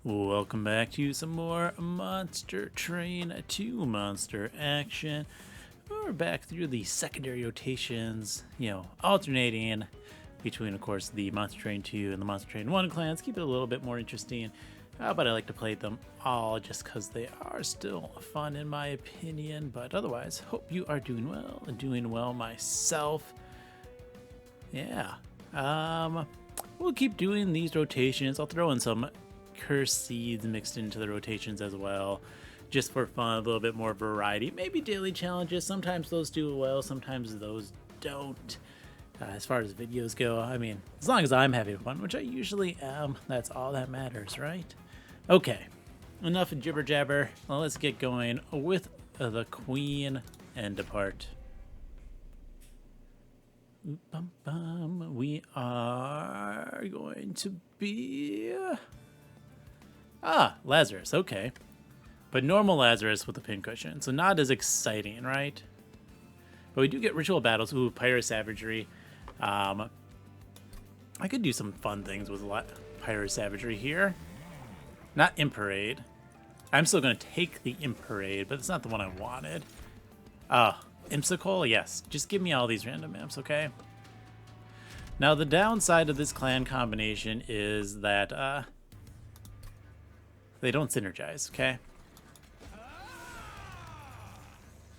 Welcome back to some more Monster Train 2 monster action. We're back through the secondary rotations, alternating between, of course, the Monster Train 2 and the Monster Train 1 clans. Keep it a little bit more interesting, but I like to play them all just because they are still fun in my opinion. But otherwise, hope you are doing well and doing well myself. Yeah, we'll keep doing these rotations. I'll throw in some curse seeds mixed into the rotations as well, just for fun, a little bit more variety. Maybe daily challenges, sometimes those do well, sometimes those don't. As far as videos go, I mean, as long as I'm having fun, which I usually am, that's all that matters, right? Okay, enough jibber jabber. Well, let's get going with the queen and depart. We are going to be Lazarus, okay. But normal Lazarus with a pincushion, so not as exciting, right? But we do get ritual battles. Ooh, Pyro Savagery. I could do some fun things with Pyro Savagery here. Not Imparade. I'm still going to take the Imparade, but it's not the one I wanted. Imsicle, yes. Just give me all these random imps, okay? Now, the downside of this clan combination is that, they don't synergize, okay?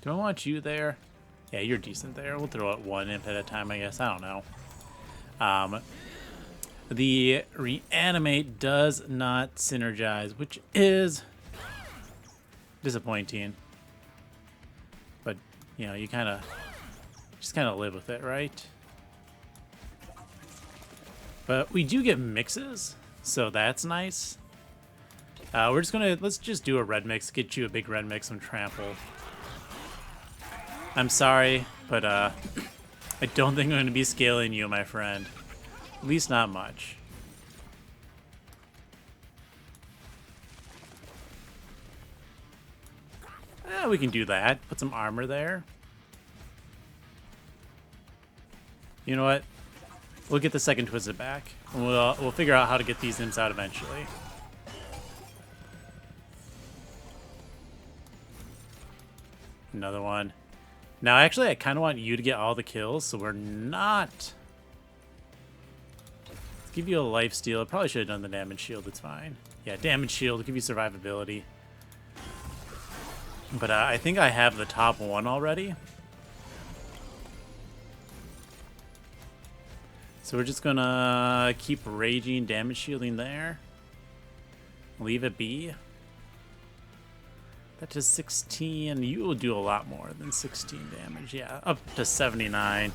Do I want you there? Yeah, you're decent there. We'll throw out one imp at a time, I guess. I don't know. The reanimate does not synergize, which is disappointing. But, you know, you just kind of live with it, right? But we do get mixes, so that's nice. Let's just do a red mix, get you a big red mix and trample. I'm sorry, but I don't think I'm going to be scaling you, my friend. At least not much. We can do that. Put some armor there. You know what? We'll get the second Twisted back. And we'll figure out how to get these imps out eventually. Another one. Now, actually, I kind of want you to get all the kills, so we're not... Let's give you a life steal. I probably should have done the damage shield. It's fine. Yeah, damage shield will give you survivability. But I think I have the top one already. So we're just gonna keep raging, damage shielding there. Leave it be. That does 16. You will do a lot more than 16 damage. Yeah, up to 79.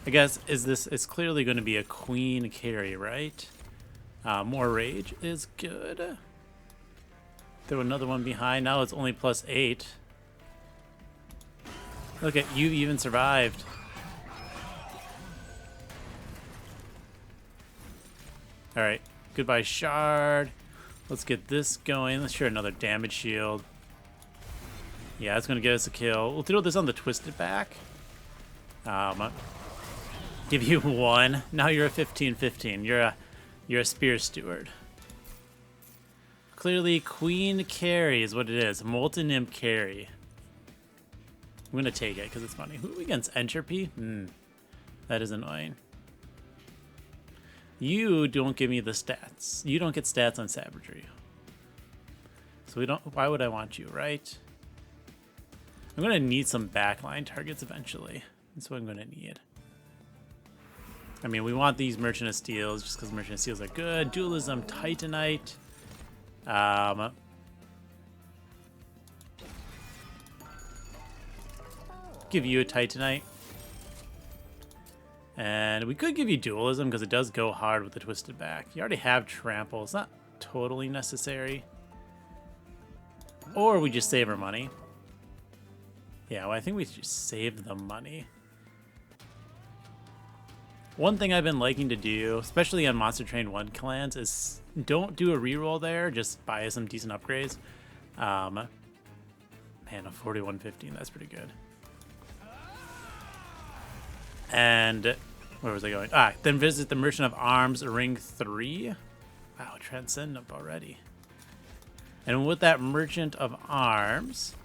I guess it's clearly going to be a queen carry, right? More rage is good. Throw another one behind. Now it's only +8. Look at you, even survived. Alright, goodbye shard. Let's get this going. Let's share another damage shield. Yeah, it's gonna get us a kill. We'll throw this on the Twisted back. Give you one. Now you're a 15-15. You're a spear steward. Clearly, queen carry is what it is. Molten imp carry. I'm gonna take it because it's funny. Who against entropy? That is annoying. You don't give me the stats. You don't get stats on savagery. So we don't. Why would I want you, right? I'm gonna need some backline targets eventually. That's what I'm gonna need. I mean, we want these Merchant of Steels just because Merchant of Steels are good. Dualism, Titanite. Give you a Titanite. And we could give you Dualism because it does go hard with the Twisted back. You already have Trample. It's not totally necessary. Or we just save our money. Yeah, well, I think we just save the money. One thing I've been liking to do, especially on Monster Train 1 clans, is don't do a reroll there. Just buy some decent upgrades. Man, a 4115, that's pretty good. And where was I going? Then visit the Merchant of Arms, Ring 3. Wow, Transcendent already. And with that Merchant of Arms,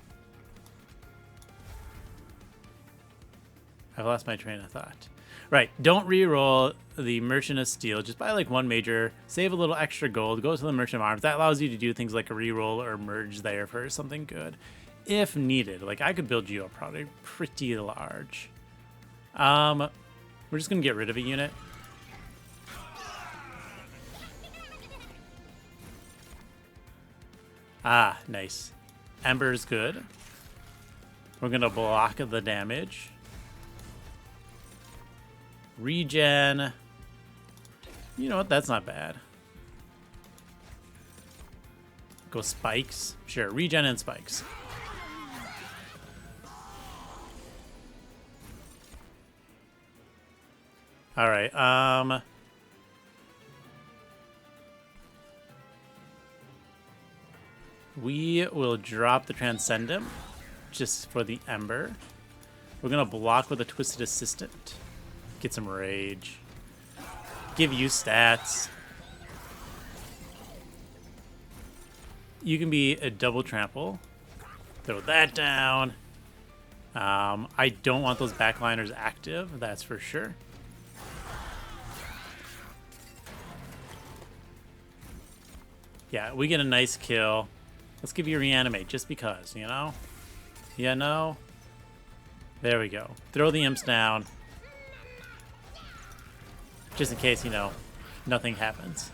I've lost my train of thought. Right, don't re-roll the Merchant of Steel. Just buy like one major, save a little extra gold, go to the Merchant of Arms. That allows you to do things like a re-roll or merge there for something good, if needed. Like I could build you a product pretty large. We're just gonna get rid of a unit. Ah, nice. Ember's good. We're gonna block the damage. Regen. You know what? That's not bad. Go spikes. Sure, regen and spikes. All right. We will drop the Transcendent just for the Ember. We're gonna block with a Twisted Assistant. Get some rage. Give you stats. You can be a double trample. Throw that down. I don't want those backliners active, that's for sure. Yeah, we get a nice kill. Let's give you a reanimate just because, you know? You know? There we go. Throw the imps down. Just in case, you know, nothing happens.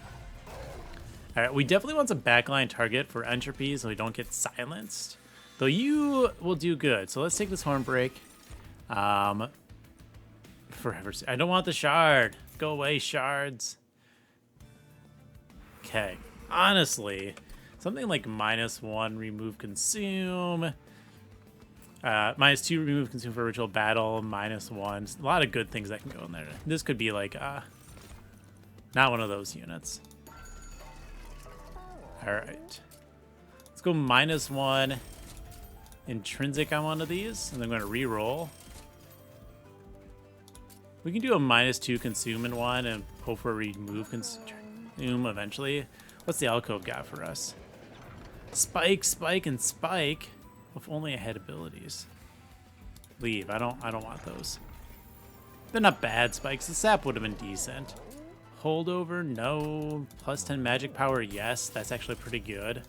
Alright, we definitely want some backline target for entropy so we don't get silenced. Though you will do good. So let's take this horn break. Forever. I don't want the shard. Go away, shards. Okay. Honestly, something like -1 remove consume. -2 remove consume for ritual battle. -1. A lot of good things that can go in there. This could be like not one of those units. Alright. Let's go -1 intrinsic on one of these, and I'm going to re-roll. We can do a -2 consume in one and hope for a remove consume eventually. What's the alcove got for us? Spike, spike, and spike. If only I had abilities. Leave. I don't want those. They're not bad spikes. The sap would have been decent. Holdover, no. +10 magic power, yes. That's actually pretty good.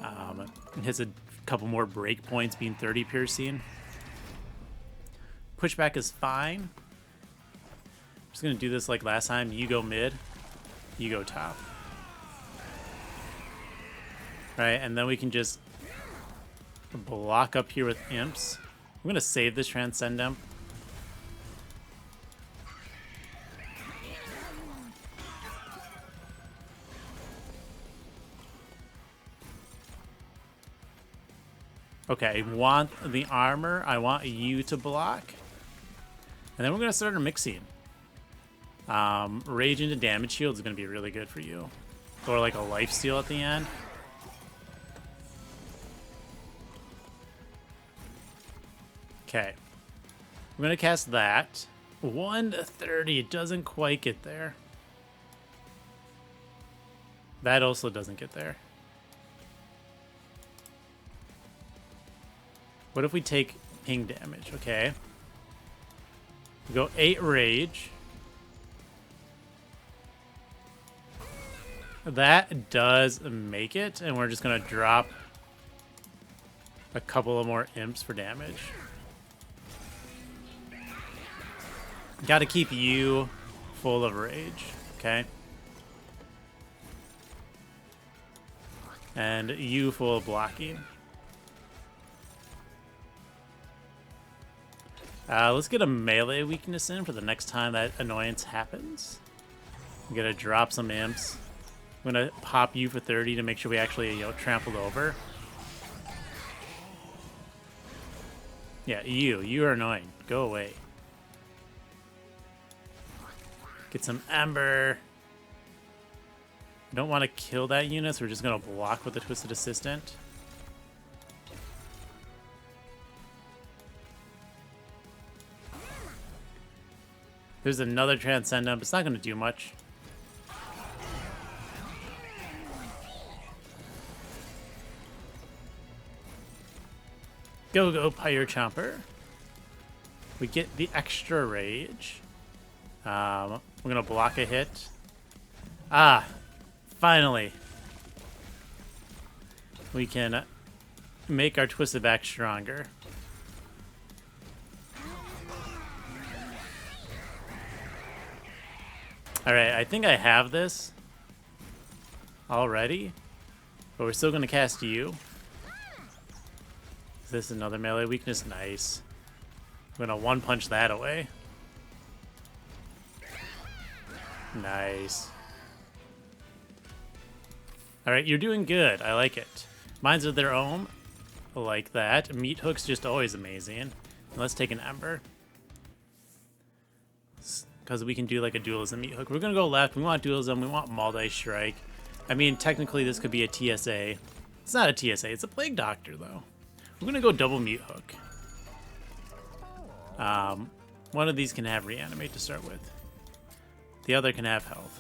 It has a couple more break points, being 30 piercing. Pushback is fine. I'm just gonna do this like last time. You go mid, you go top. Right, and then we can just block up here with imps. I'm gonna save this Transcendent. Okay, I want the armor. I want you to block. And then we're gonna start our mixing. Rage into damage shield is gonna be really good for you. Or like a life steal at the end. Okay. We're gonna cast that. 130, it doesn't quite get there. That also doesn't get there. What if we take ping damage? Okay. We go 8 rage. That does make it, and we're just gonna drop a couple of more imps for damage. Gotta keep you full of rage, okay? And you full of blocking. Let's get a melee weakness in for the next time that annoyance happens. I'm gonna drop some imps. I'm gonna pop you for 30 to make sure we actually, you know, trampled over. Yeah, you are annoying. Go away. Get some ember. Don't want to kill that unit, so we're just gonna block with the Twisted Assistant. There's another Transcendent, but it's not going to do much. Go, Pyre Chomper. We get the extra rage. We're going to block a hit. Ah, finally. We can make our Twisted Back stronger. Alright, I think I have this already, but we're still going to cast you. Is this another melee weakness? Nice. I'm going to one-punch that away. Nice. Alright, you're doing good. I like it. Mines of their own. I like that. Meat Hook's just always amazing. Let's take an Ember. Because we can do like a dualism Meat Hook. We're going to go left. We want dualism. We want multi-strike. I mean, technically this could be a TSA. It's not a TSA. It's a Plague Doctor, though. We're going to go double Meat Hook. One of these can have Reanimate to start with. The other can have health.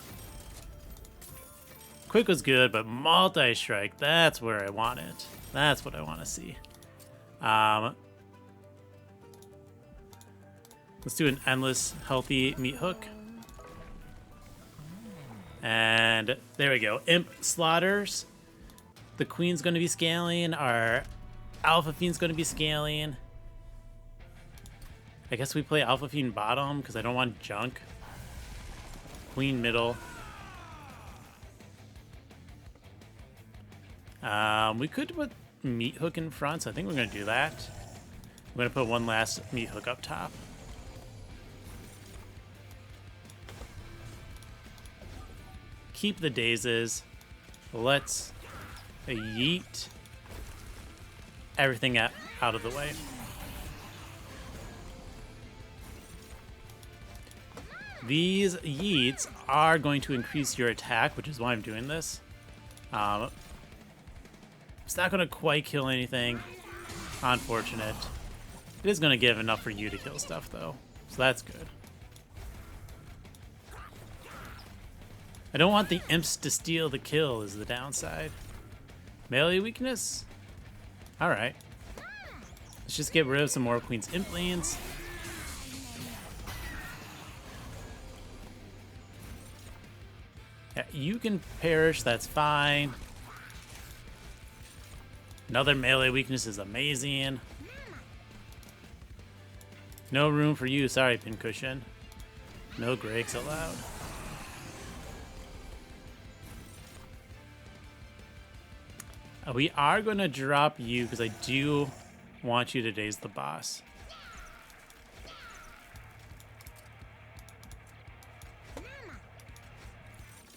Quick was good, but multi-strike, that's where I want it. That's what I want to see. Let's do an endless healthy Meat Hook. And there we go. Imp Slaughters. The Queen's going to be scaling. Our Alpha Fiend's going to be scaling. I guess we play Alpha Fiend bottom because I don't want junk. Queen middle. We could put Meat Hook in front, so I think we're going to do that. I'm going to put one last Meat Hook up top. Keep the dazes. Let's yeet everything out of the way. These yeets are going to increase your attack, which is why I'm doing this. It's not going to quite kill anything. Unfortunate. It is going to give enough for you to kill stuff, though. So that's good. I don't want the imps to steal the kill is the downside. Melee weakness? Alright. Let's just get rid of some more Queen's Imp lanes. Yeah, you can perish, that's fine. Another melee weakness is amazing. No room for you, sorry, Pincushion. No Gregs allowed. We are going to drop you because I do want you to daze the boss.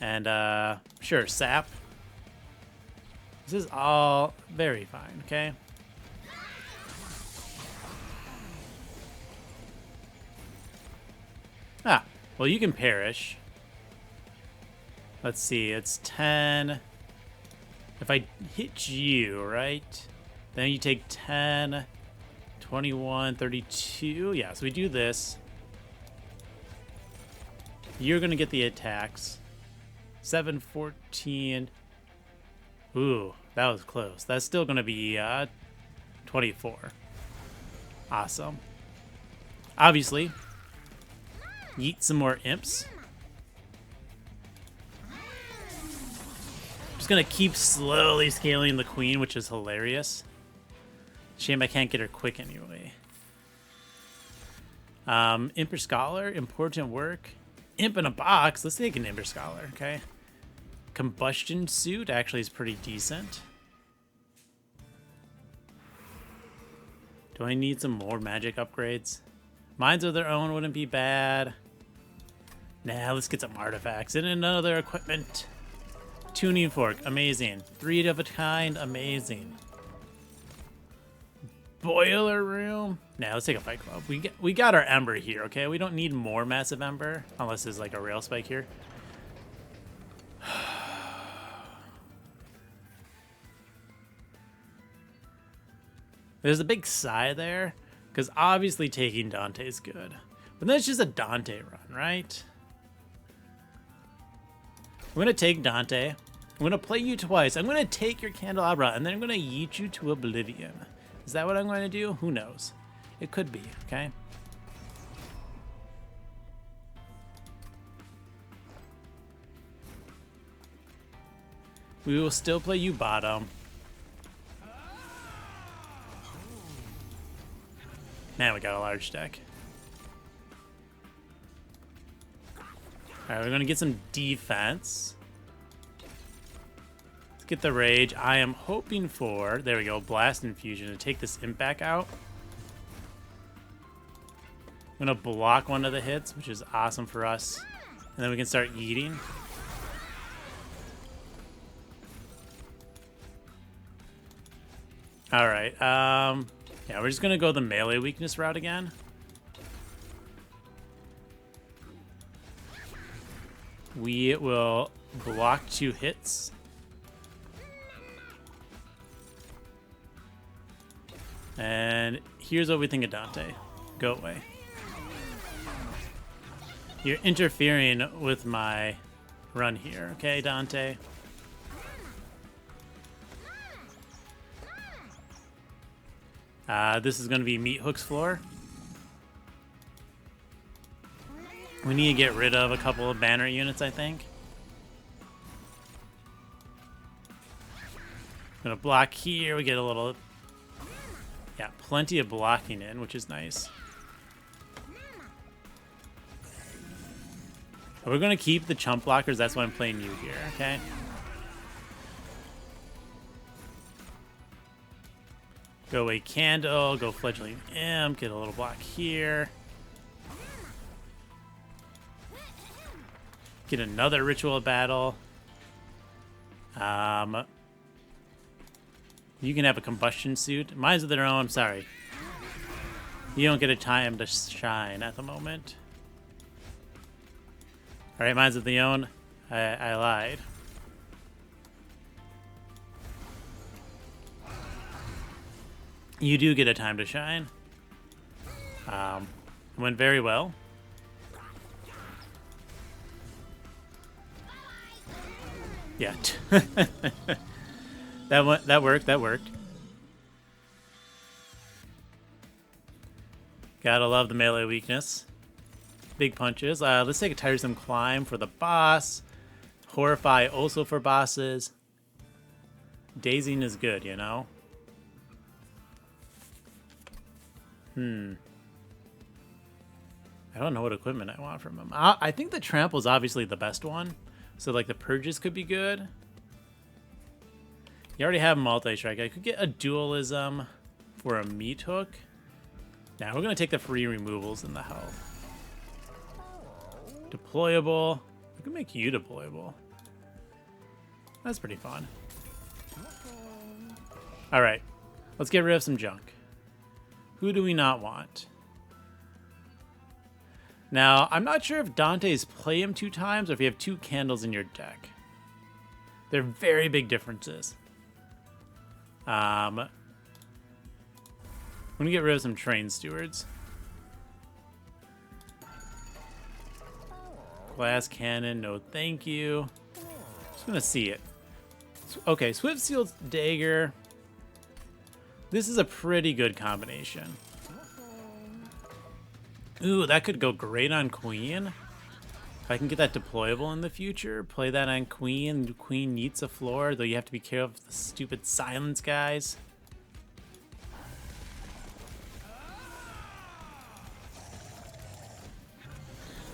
And, sure, Sap. This is all very fine, okay? Ah, well, you can perish. Let's see, it's 10. If I hit you, right? Then you take 10, 21, 32. Yeah, so we do this. You're going to get the attacks. 7, 14. Ooh, that was close. That's still going to be 24. Awesome. Obviously, yeet some more imps. Just going to keep slowly scaling the Queen, which is hilarious. Shame I can't get her quick anyway. Imper Scholar, important work. Imp in a box. Let's take an Imper Scholar, okay? Combustion Suit actually is pretty decent. Do I need some more magic upgrades? Mines of their own wouldn't be bad. Nah, let's get some artifacts and another equipment. Tuning Fork, amazing. 3 of a kind, amazing. Boiler Room. Nah, let's take a Fight Club. We got our Ember here, okay? We don't need more Massive Ember unless there's like a Rail Spike here. There's a big sigh there, because obviously taking Dante is good. But then it's just a Dante run, right? I'm going to take Dante. I'm going to play you twice. I'm going to take your Candelabra, and then I'm going to yeet you to oblivion. Is that what I'm going to do? Who knows? It could be, okay? We will still play you bottom. Man, we got a large deck. Alright, we're gonna get some defense. Let's get the rage. I am hoping for, there we go, Blast Infusion to take this imp back out. I'm gonna block one of the hits, which is awesome for us. And then we can start eating. Alright, yeah, we're just gonna go the melee weakness route again. We will block 2 hits. And here's what we think of Dante. Go away. You're interfering with my run here, okay, Dante? This is going to be Meat Hook's floor. We need to get rid of a couple of banner units, I think. Gonna block here. We get a little... Yeah, plenty of blocking in, which is nice. We're gonna keep the chump blockers. That's why I'm playing you here, okay? Go away Candle, go Fledgling Imp, get a little block here. Get another Ritual Battle. You can have a Combustion Suit. Mine's of their own, I'm sorry. You don't get a time to shine at the moment. Alright, mine's of their own. I lied. You do get a time to shine. Went very well. Yeah. That worked. Gotta love the melee weakness. Big punches. Let's take a Tiresome Climb for the boss. Horrify also for bosses. Dazing is good, you know? I don't know what equipment I want from him. I think the Trample is obviously the best one. So, like, the Purges could be good. You already have Multi-Strike. I could get a Dualism for a Meat Hook. Now, we're going to take the free removals in the health. Deployable. We can make you deployable. That's pretty fun. Alright. Let's get rid of some junk. Who do we not want? Now, I'm not sure if Dante's play him 2 times or if you have 2 candles in your deck. They're very big differences. I'm going to get rid of some Train Stewards. Glass Cannon, no thank you. Just going to see it. Okay, Swift Sealed Dagger. This is a pretty good combination. Ooh, that could go great on Queen. If I can get that deployable in the future, play that on Queen. Queen needs a floor, though you have to be careful of the stupid silence guys.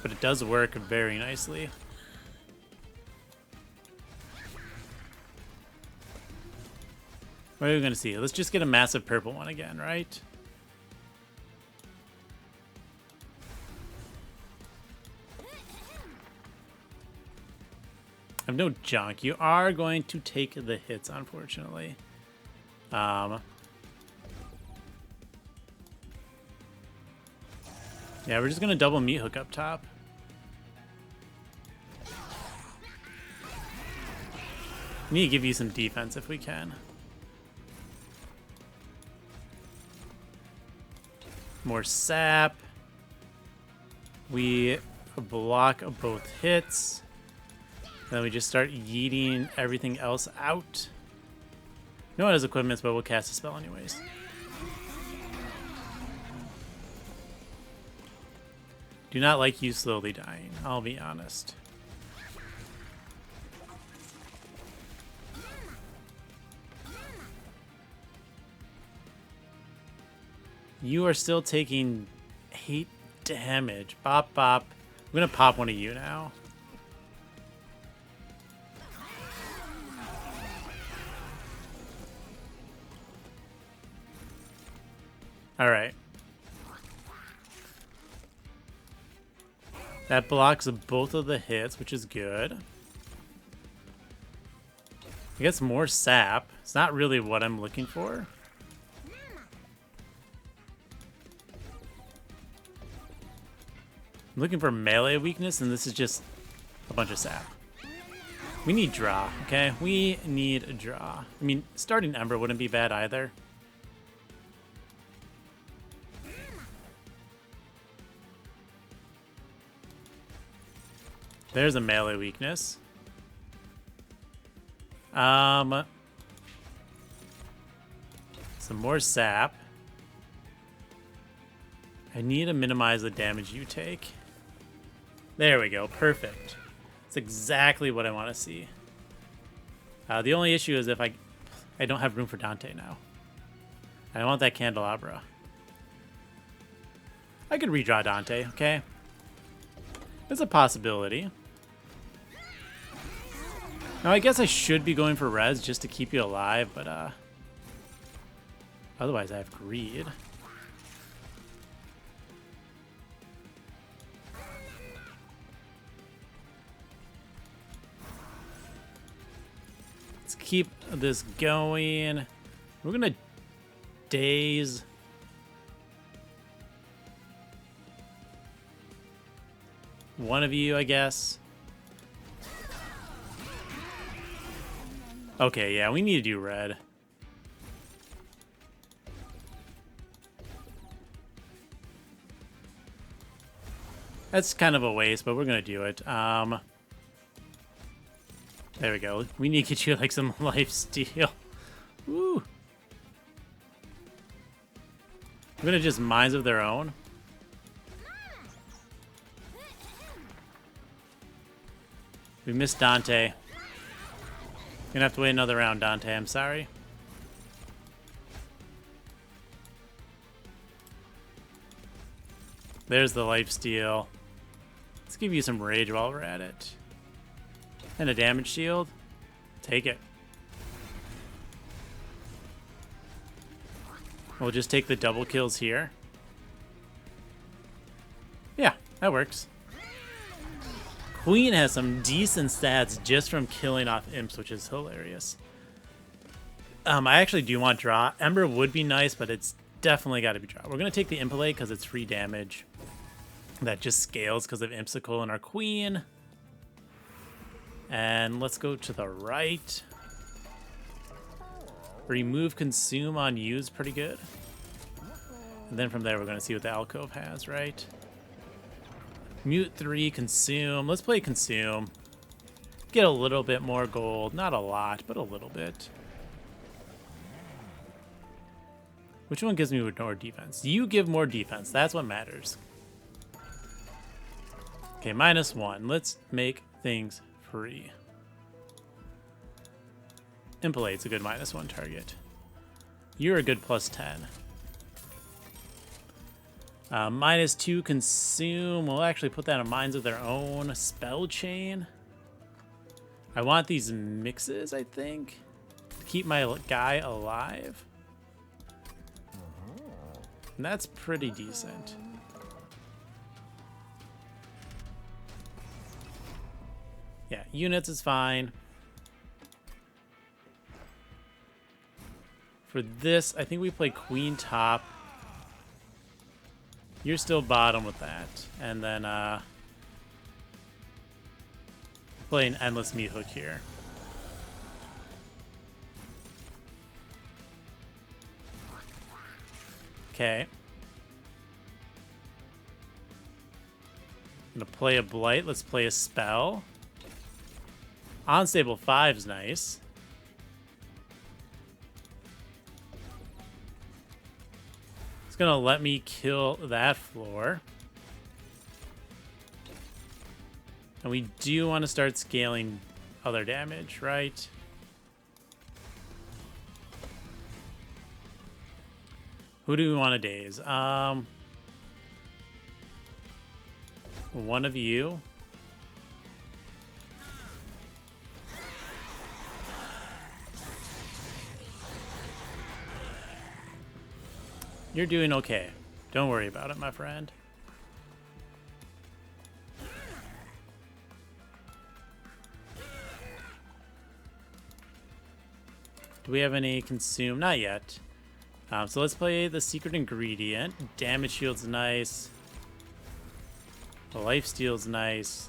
But it does work very nicely. What are we going to see? Let's just get a massive purple one again, right? I have no junk. You are going to take the hits, unfortunately. Yeah, we're just going to double Meat Hook up top. We need to give you some defense if we can. More sap. We block both hits. Then we just start yeeting everything else out. No one has equipments, but we'll cast a spell anyways. Do not like you slowly dying, I'll be honest. You are still taking 8 damage. Bop, bop. I'm gonna pop one of you now. Alright. That blocks both of the hits, which is good. I guess more sap. It's not really what I'm looking for. I'm looking for melee weakness, and this is just a bunch of sap. We need draw, okay? We need a draw. I mean, starting Ember wouldn't be bad either. There's a melee weakness. Some more sap. I need to minimize the damage you take. There we go. Perfect. That's exactly what I want to see. The only issue is if I don't have room for Dante now. I want that candelabra. I could redraw Dante, okay? It's a possibility. Now, I guess I should be going for res just to keep you alive, but otherwise I have greed. Let's keep this going. We're gonna daze. One of you, I guess. Okay, yeah, we need to do red. That's kind of a waste, but we're gonna do it. There we go. We need to get you like some life steal. Woo! I'm gonna just Minds of Their Own. We missed Dante. Gonna have to wait another round, Dante. I'm sorry. There's the lifesteal. Let's give you some rage while we're at it. And a damage shield. Take it. We'll just take the double kills here. Yeah, that works. Queen has some decent stats just from killing off imps, which is hilarious. I actually do want draw. Ember would be nice, but it's definitely got to be draw. We're going to take the Impalade because it's free damage. That just scales because of Impsicle and our Queen. And let's go to the right. Remove Consume on use, pretty good. And then from there, we're going to see what the Alcove has, right? Mute 3, Consume. Let's play Consume. Get a little bit more gold. Not a lot, but a little bit. Which one gives me more defense? You give more defense. That's what matters. Okay, -1. Let's make things free. Impalade's a good -1 target. You're a good +10. -2 Consume. We'll actually put that on Minds of Their Own. Spell Chain. I want these mixes, I think, to keep my guy alive. And that's pretty decent. Yeah, units is fine. For this, I think we play Queen top. You're still bottom with that. And then play an Endless Meat Hook here. Okay. gonna play a Blight. Let's play a spell. Unstable 5 is nice. It's gonna let me kill that floor. And we do want to start scaling other damage, right? Who do we want to daze? One of you. You're doing okay. Don't worry about it, my friend. Do we have any consume? Not yet. So let's play the secret ingredient. Damage shield's nice. The life steal's nice.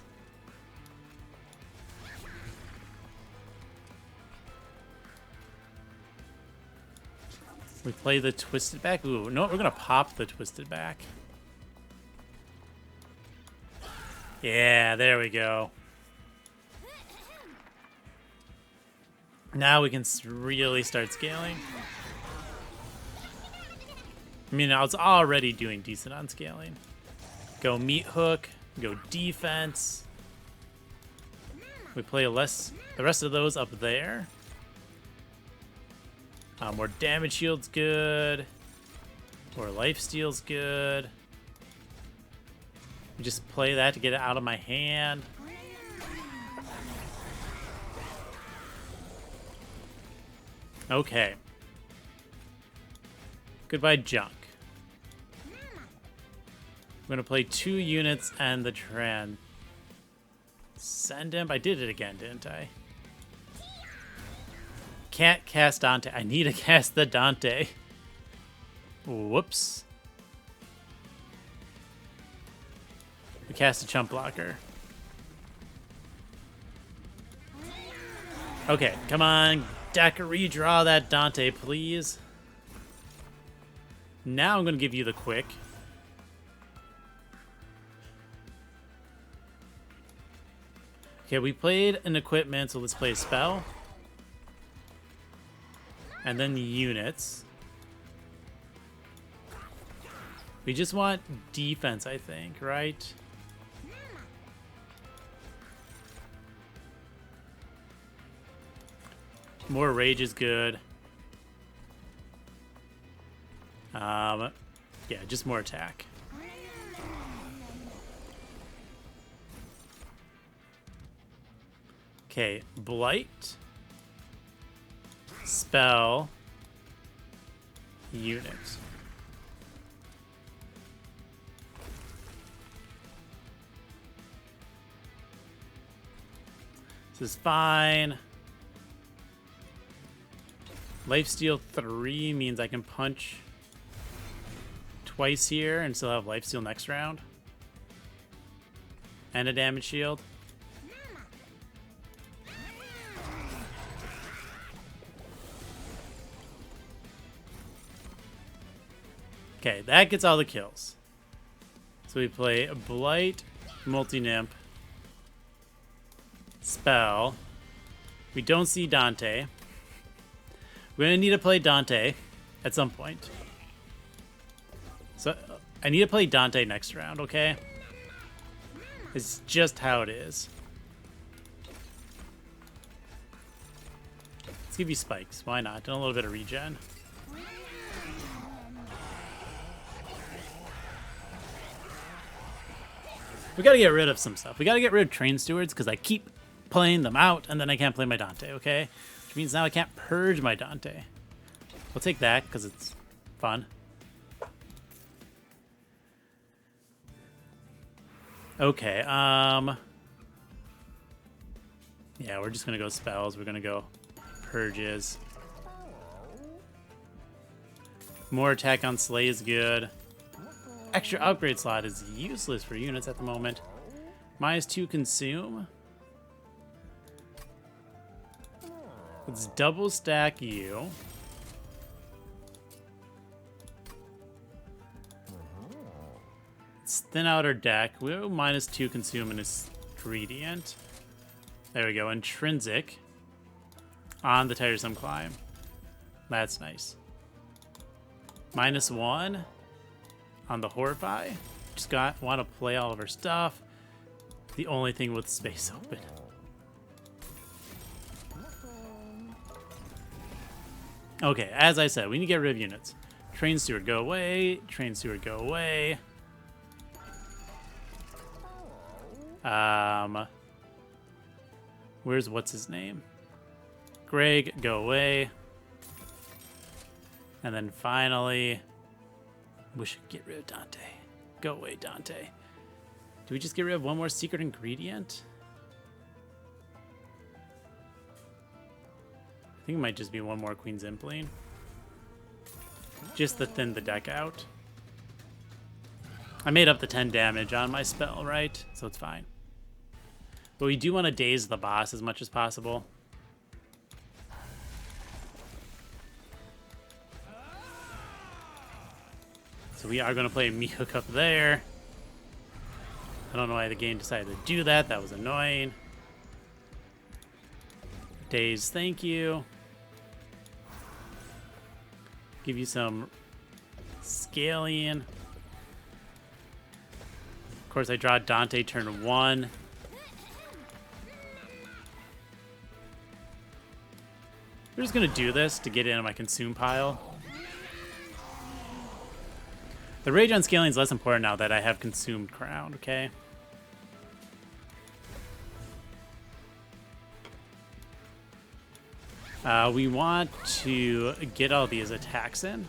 We play the twisted back. Ooh, no, we're gonna pop the twisted back. Yeah, there we go. Now we can really start scaling. I mean, I was already doing decent on scaling. Go meat hook, go defense. We play the rest of those up there. More damage shield's good. More life steal's good. We just play that to get it out of my hand. Okay. Goodbye, junk. I'm gonna play 2 units and the Transcendent. I did it again, didn't I? Can't cast Dante. I need to cast the Dante. Whoops. We cast a chump blocker. Okay, come on. Deck, redraw that Dante, please. Now I'm going to give you the quick. Okay, we played an equipment, so let's play a spell. And then the units. We just want defense, I think, right? More rage is good. Yeah, just more attack. Okay, Blight. Spell. Unit. This is fine. Lifesteal 3 means I can punch twice here and still have lifesteal next round. And a damage shield. Okay, that gets all the kills. So we play a Blight, Multi-Nymph, Spell. We don't see Dante. We're going to need to play Dante at some point. So I need to play Dante next round, okay? It's just how it is. Let's give you spikes. Why not? And a little bit of regen. We gotta get rid of some stuff. We gotta get rid of Train Stewards because I keep playing them out and then I can't play my Dante, okay? Which means now I can't purge my Dante. We'll take that because it's fun. Okay, yeah, we're just gonna go spells. We're gonna go purges. More attack on Slay is good. Extra upgrade slot is useless for units at the moment. -2 consume. Let's double stack you. Let's Let's thin out our deck. We'll -2 consume an ingredient. There we go. Intrinsic on the Tiresome Climb. That's nice. -1 on the Horrify. Just want to play all of our stuff. The only thing with space open. Okay, as I said, we need to get rid of units. Train Steward, go away. Train Steward, go away. Where's what's his name? Greg, go away. And then finally, we should get rid of Dante. Go away, Dante. Do we just get rid of one more secret ingredient? I think it might just be one more Queen's Impline. Just to thin the deck out. I made up the 10 damage on my spell, right? So it's fine. But we do want to daze the boss as much as possible. So we are going to play Mihawk up there. I don't know why the game decided to do that. That was annoying. Daze, thank you. Give you some Scalian. Of course, I draw Dante turn 1. We're just going to do this to get into my consume pile. The rage on Scalian is less important now that I have consumed Crown, okay? We want to get all these attacks in.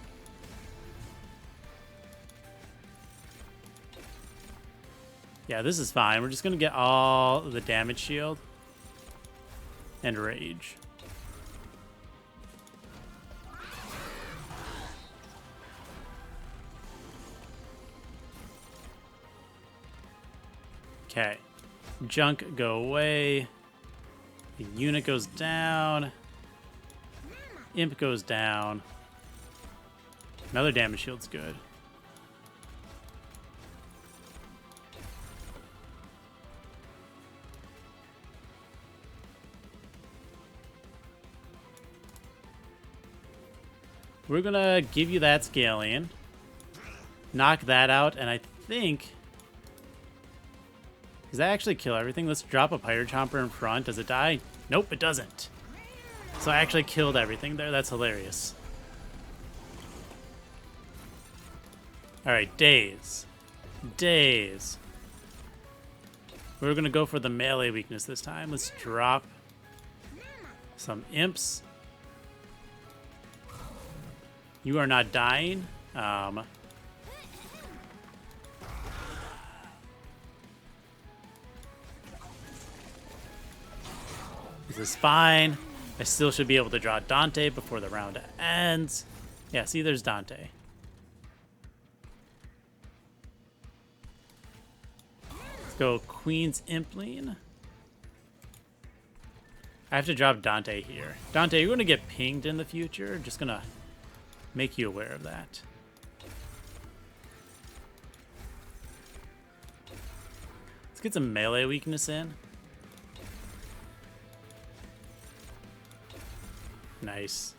Yeah, this is fine. We're just going to get all the damage shield and rage. Okay. Junk, go away. The unit goes down. Imp goes down. Another damage shield's good. We're gonna give you that Scalian. Knock that out, and I think... Does that actually kill everything? Let's drop a Pyre Chomper in front. Does it die? Nope, it doesn't. So I actually killed everything there. That's hilarious. Alright, daze. Daze. We're going to go for the melee weakness this time. Let's drop some imps. You are not dying. This is fine. I still should be able to draw Dante before the round ends. Yeah, see, there's Dante. Let's go Queen's Impline. I have to drop Dante here. Dante, you're going to get pinged in the future. Just going to make you aware of that. Let's get some melee weakness in. Nice.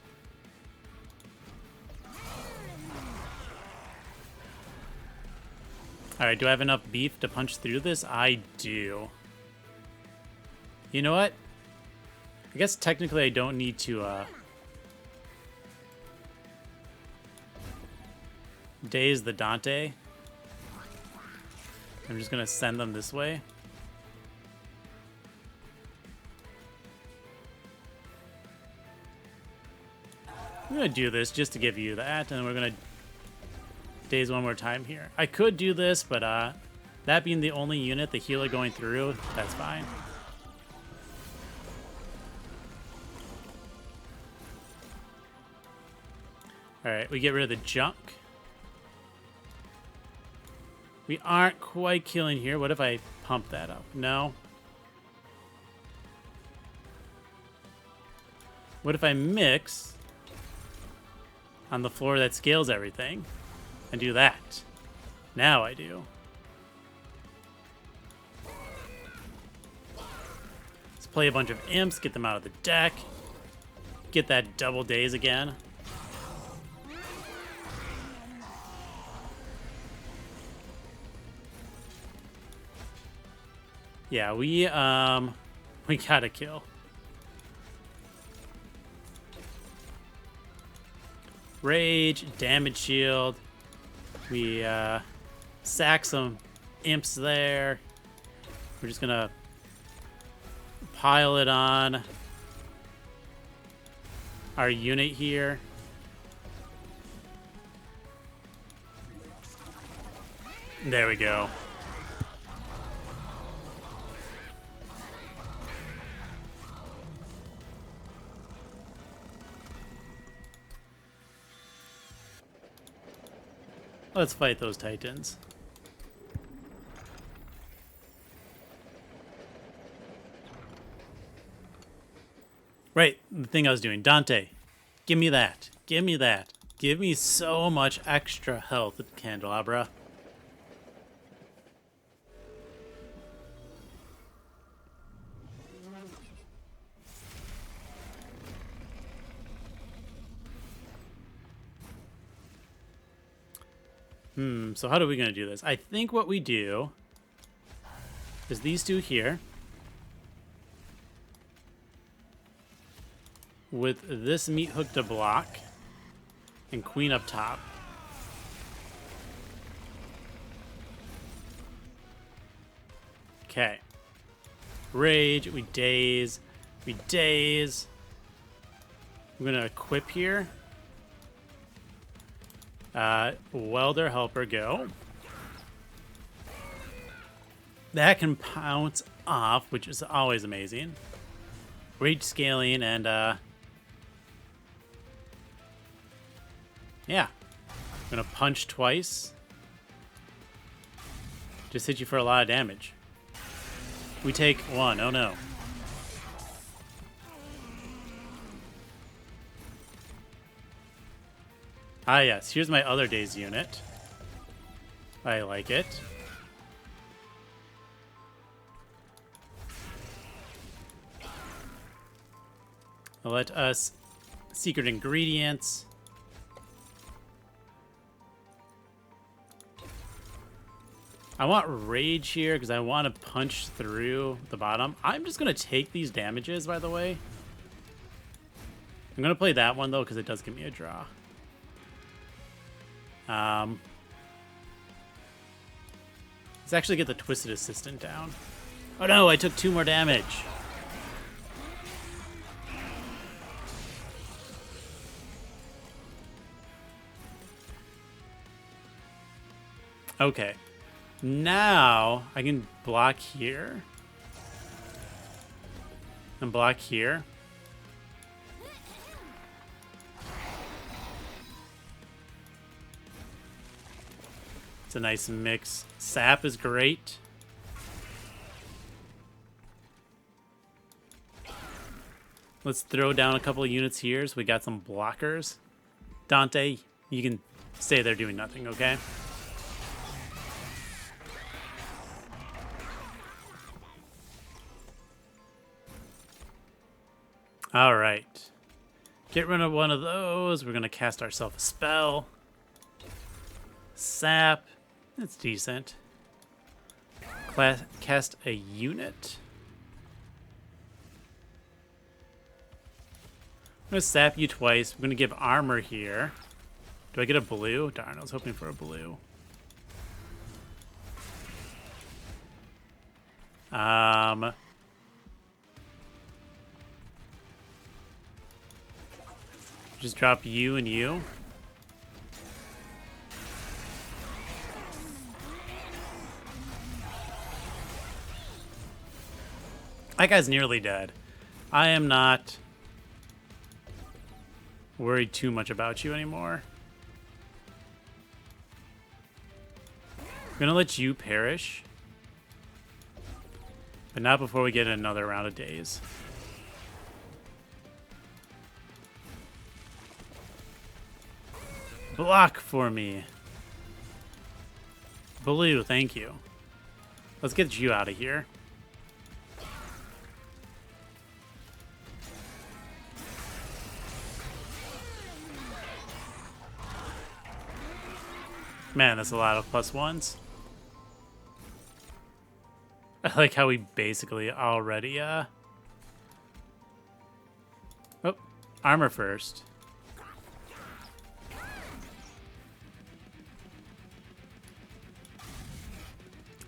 Alright, do I have enough beef to punch through this? I do. You know what? I guess technically I don't need to daze the Dante. I'm just gonna send them this way. I'm gonna do this just to give you that, and we're gonna daze one more time here. I could do this, but that being the only unit, the healer going through, that's fine. Alright, we get rid of the junk. We aren't quite killing here. What if I pump that up? No. What if I mix on the floor that scales everything and do that? Now I do. play a bunch of imps, get them out of the deck, get that double daze again. Yeah, we gotta kill. Rage, damage shield. We sack some imps there. We're just gonna pile it on our unit here. There we go. Let's fight those titans. Right, the thing I was doing. Dante, give me that. Give me that. Give me so much extra health with Candelabra. So how are we going to do this? I think what we do is these two here with this meat hook to block and queen up top. Okay. Rage, we daze, we daze. I'm going to equip here. Welder, helper, go. That can pounce off, which is always amazing. Rage scaling and yeah. I'm gonna punch twice. Just hit you for a lot of damage. We take one. Oh no. Ah, yes. Here's my other day's unit. I like it. Let us secret ingredients. I want rage here because I want to punch through the bottom. I'm just going to take these damages, by the way. I'm going to play that one, though, because it does give me a draw. Let's actually get the Twisted Assistant down. Oh no, I took 2 more damage. Okay. Now I can block here. And block here. It's a nice mix. Sap is great. Let's throw down a couple of units here so we got some blockers. Dante, you can stay there doing nothing, okay? All right. Get rid of one of those. We're going to cast ourselves a spell. Sap. That's decent. Cast a unit. I'm going to sap you twice. We're going to give armor here. Do I get a blue? Darn, I was hoping for a blue. Just drop you and you. That guy's nearly dead. I am not worried too much about you anymore. I'm gonna let you perish. But not before we get another round of days. Block for me. Blue, thank you. Let's get you out of here. Man, that's a lot of +1s. I like how we basically already, Oh, armor first.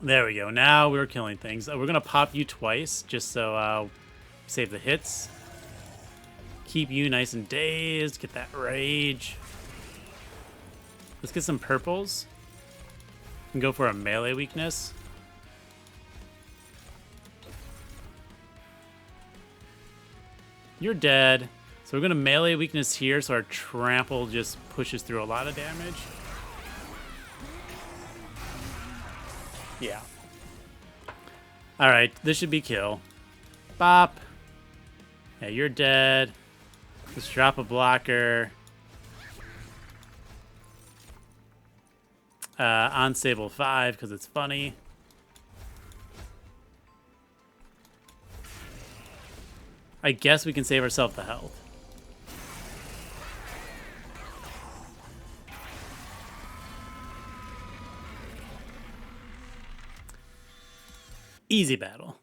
There we go. Now we're killing things. We're going to pop you twice just so save the hits. Keep you nice and dazed. Get that rage. Let's get some purples. And go for a melee weakness. You're dead. So we're going to melee weakness here so our trample just pushes through a lot of damage. Yeah. Alright, this should be kill. Bop. Yeah, you're dead. Let's drop a blocker. Unstable 5 because it's funny. I guess we can save ourselves the health. Easy battle.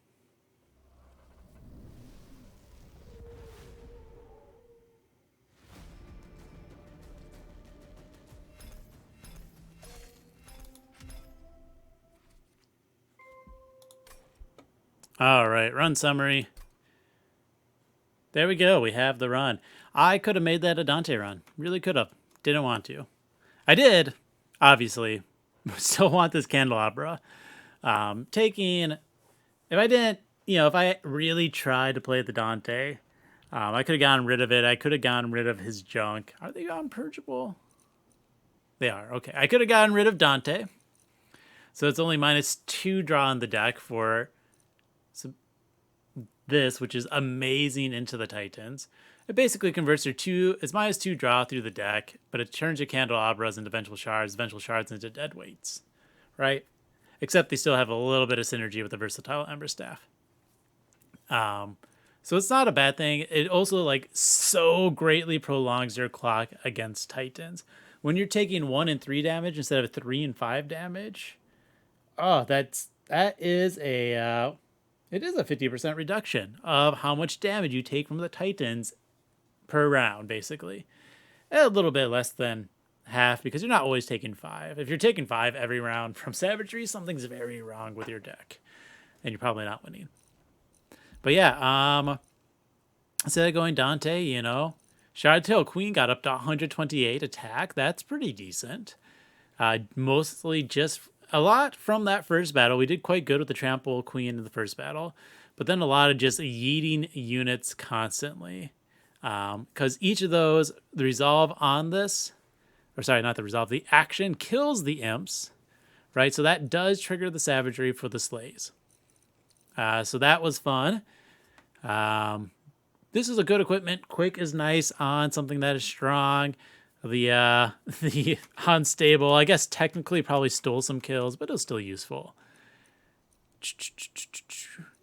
All right, run summary. There we go. We have the run. I could have made that a Dante run. Really could have. Didn't want to. I did, obviously. Still want this candelabra. Taking... If I didn't, if I really tried to play the Dante, I could have gotten rid of it. I could have gotten rid of his junk. Are they unpurgeable? They are. Okay. I could have gotten rid of Dante. So it's only -2 draw on the deck for this, which is amazing into the Titans. It basically converts your it's -2 draw through the deck, but it turns your candelabras into vengeful shards into dead weights, right? Except they still have a little bit of synergy with the versatile Ember Staff. So it's not a bad thing. It also so greatly prolongs your clock against Titans. When you're taking 1 and 3 damage instead of 3 and 5 damage, it is a 50% reduction of how much damage you take from the Titans per round, basically. A little bit less than half because you're not always taking 5. If you're taking 5 every round from Savagery, something's very wrong with your deck, and you're probably not winning. But yeah, instead of going Dante, Shardtail Queen got up to 128 attack. That's pretty decent. Mostly just a lot from that first battle. We did quite good with the Trample Queen in the first battle, but then a lot of just yeeting units constantly. Because each of those, the resolve on this, or sorry, not the resolve, the action kills the imps, right? So that does trigger the savagery for the slays. So that was fun. This is a good equipment. Quick is nice on something that is strong. The unstable, I guess technically probably stole some kills, but it was still useful.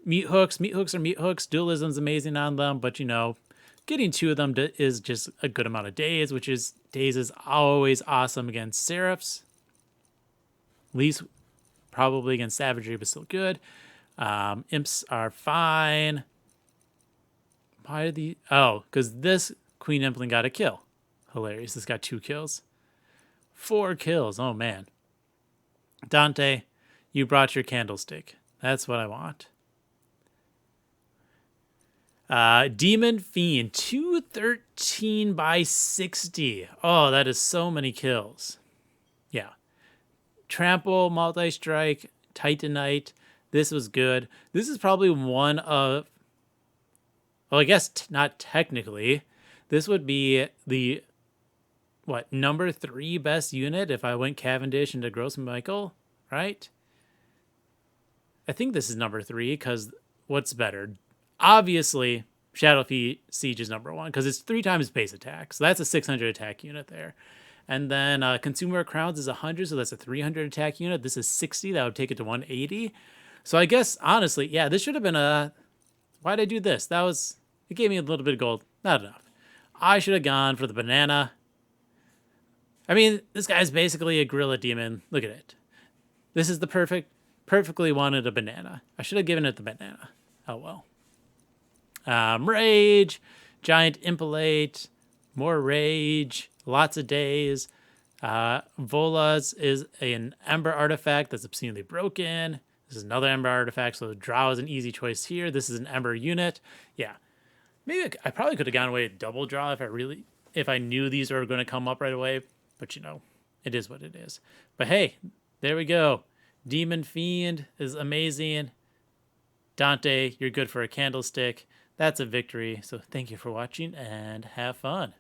Meat hooks are meat hooks. Dualism's amazing on them, but getting 2 of them is just a good amount of days, days is always awesome against Seraphs. Least probably against Savagery, but still good. Imps are fine. Why are the... Oh, because this Queen Impling got a kill. Hilarious. This got 2 kills. 4 kills. Oh, man. Dante, you brought your candlestick. That's what I want. Demon Fiend, 213 by 60. Oh, that is so many kills. Yeah. Trample, Multi-Strike, Titanite. This was good. This is probably one of... Well, I guess not technically. This would be the, number 3 best unit if I went Cavendish into Gross Michael, right? I think this is number 3 because what's better? Obviously, Shadow Siege is number 1 because it's 3 times base attack. So that's a 600 attack unit there. And then Consumer Crowns is 100, so that's a 300 attack unit. This is 60. That would take it to 180. So I guess, honestly, yeah, this should have been a... Why'd I do this? It gave me a little bit of gold. Not enough. I should have gone for the banana. I mean, this guy's basically a gorilla demon. Look at it. This is the perfectly wanted a banana. I should have given it the banana. Oh well. Rage, giant impalate, more rage, lots of days. Vola's is an ember artifact that's obscenely broken. This is another ember artifact, so draw is an easy choice here. This is an ember unit. Yeah, maybe I probably could have gone away with double draw if I knew these were going to come up right away. But you know, it is what it is. But hey, there we go. Demon Fiend is amazing. Dante, you're good for a candlestick. That's a victory. So thank you for watching and have fun.